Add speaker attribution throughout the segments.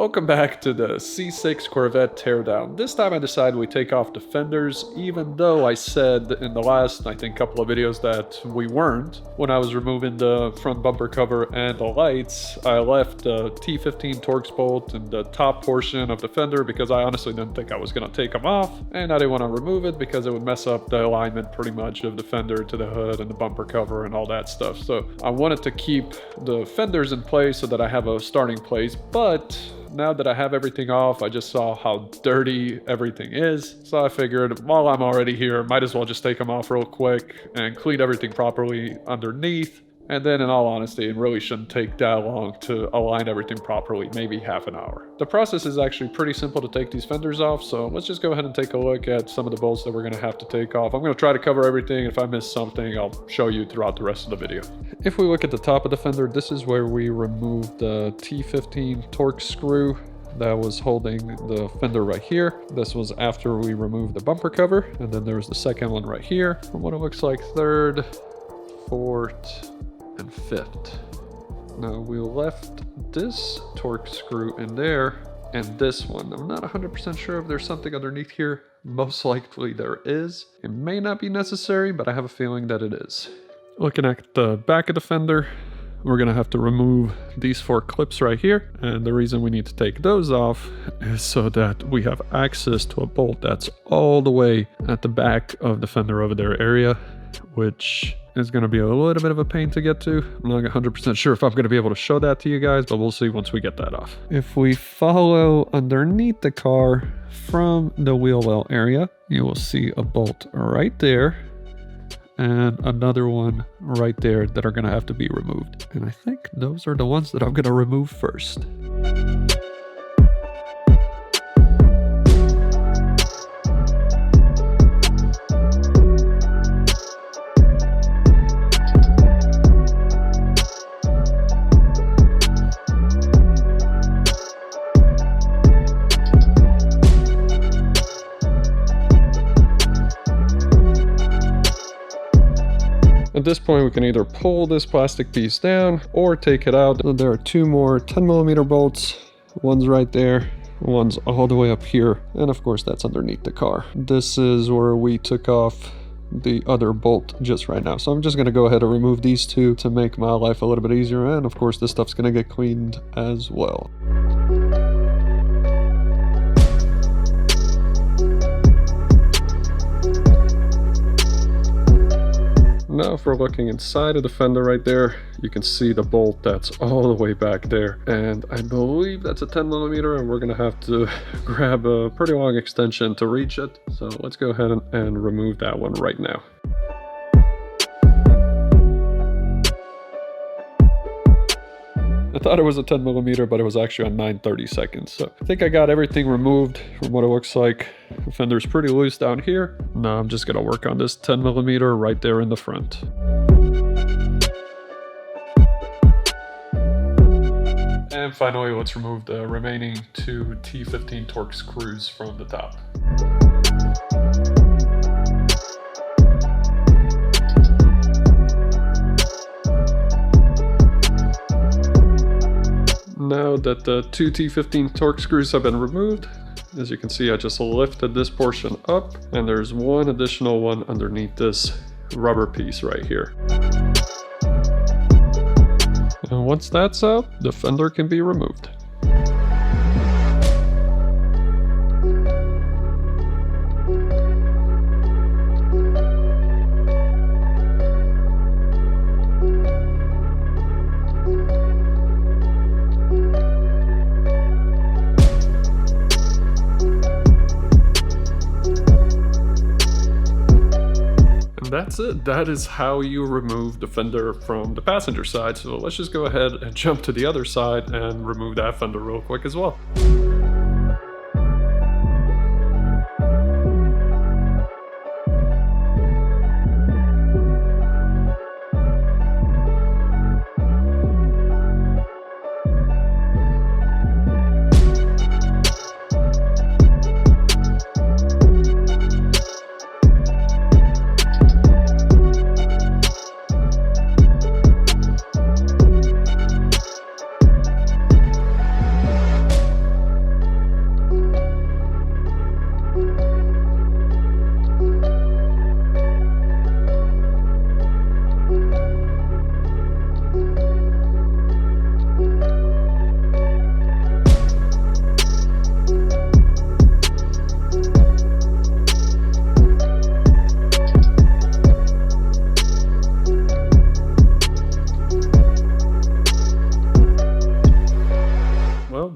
Speaker 1: Welcome back to the C6 Corvette teardown. This time I decided we take off the fenders, even though I said in the last, I think, couple of videos that we weren't. When I was removing the front bumper cover and the lights, I left the T15 Torx bolt in the top portion of the fender because I honestly didn't think I was going to take them off, and I didn't want to remove it because it would mess up the alignment pretty much of the fender to the hood and the bumper cover and all that stuff. So I wanted to keep the fenders in place so that I have a starting place, but now that I have everything off, I just saw how dirty everything is. So I figured while I'm already here, might as well just take them off real quick and clean everything properly underneath. And then in all honesty, it really shouldn't take that long to align everything properly, maybe half an hour. The process is actually pretty simple to take these fenders off, so let's just go ahead and take a look at some of the bolts that we're going to have to take off. I'm going to try to cover everything. If I miss something, I'll show you throughout the rest of the video. If we look at the top of the fender, this is where we removed the T15 Torx screw that was holding the fender right here. This was after we removed the bumper cover, and then there's the second one right here. From what it looks like, third, fourth, and fifth. Now we left this Torx screw in there and this one. I'm not 100% sure if there's something underneath here. Most likely there is. It may not be necessary, but I have a feeling that it is. Looking at the back of the fender, we're gonna have to remove these 4 clips right here. And the reason we need to take those off is so that we have access to a bolt that's all the way at the back of the fender over there area, which is going to be a little bit of a pain to get to. I'm not 100% sure if I'm going to be able to show that to you guys, but we'll see once we get that off. If we follow underneath the car from the wheel well area, you will see a bolt right there and another one right there that are going to have to be removed. And I think those are the ones that I'm going to remove first. At this point, we can either pull this plastic piece down or take it out. There are 2 more 10mm bolts. One's right there, one's all the way up here, and of course that's underneath the car. This is where we took off the other bolt just right now. So I'm just gonna go ahead and remove these 2 to make my life a little bit easier, and of course this stuff's gonna get cleaned as well. Now if we're looking inside of the fender right there, you can see the bolt that's all the way back there. And I believe that's a 10mm, and we're gonna have to grab a pretty long extension to reach it. So let's go ahead and remove that one right now. I thought it was a 10mm, but it was actually on 9/32. So I think I got everything removed from what it looks like. The fender's pretty loose down here. Now I'm just gonna work on this 10mm right there in the front. And finally, let's remove the remaining 2 T15 Torx screws from the top. Now that the 2 T15 Torx screws have been removed, as you can see, I just lifted this portion up, and there's one additional one underneath this rubber piece right here. And once that's out, the fender can be removed. That's it. That is how you remove the fender from the passenger side. So let's just go ahead and jump to the other side and remove that fender real quick as well.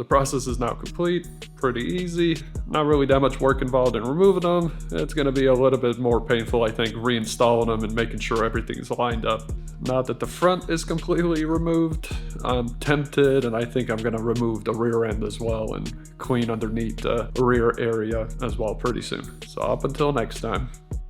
Speaker 1: the process is now complete. Pretty easy. Not really that much work involved in removing them. It's going to be a little bit more painful, I think, reinstalling them and making sure everything's lined up. Now that the front is completely removed, I'm tempted, and I think I'm going to remove the rear end as well and clean underneath the rear area as well pretty soon. So up until next time.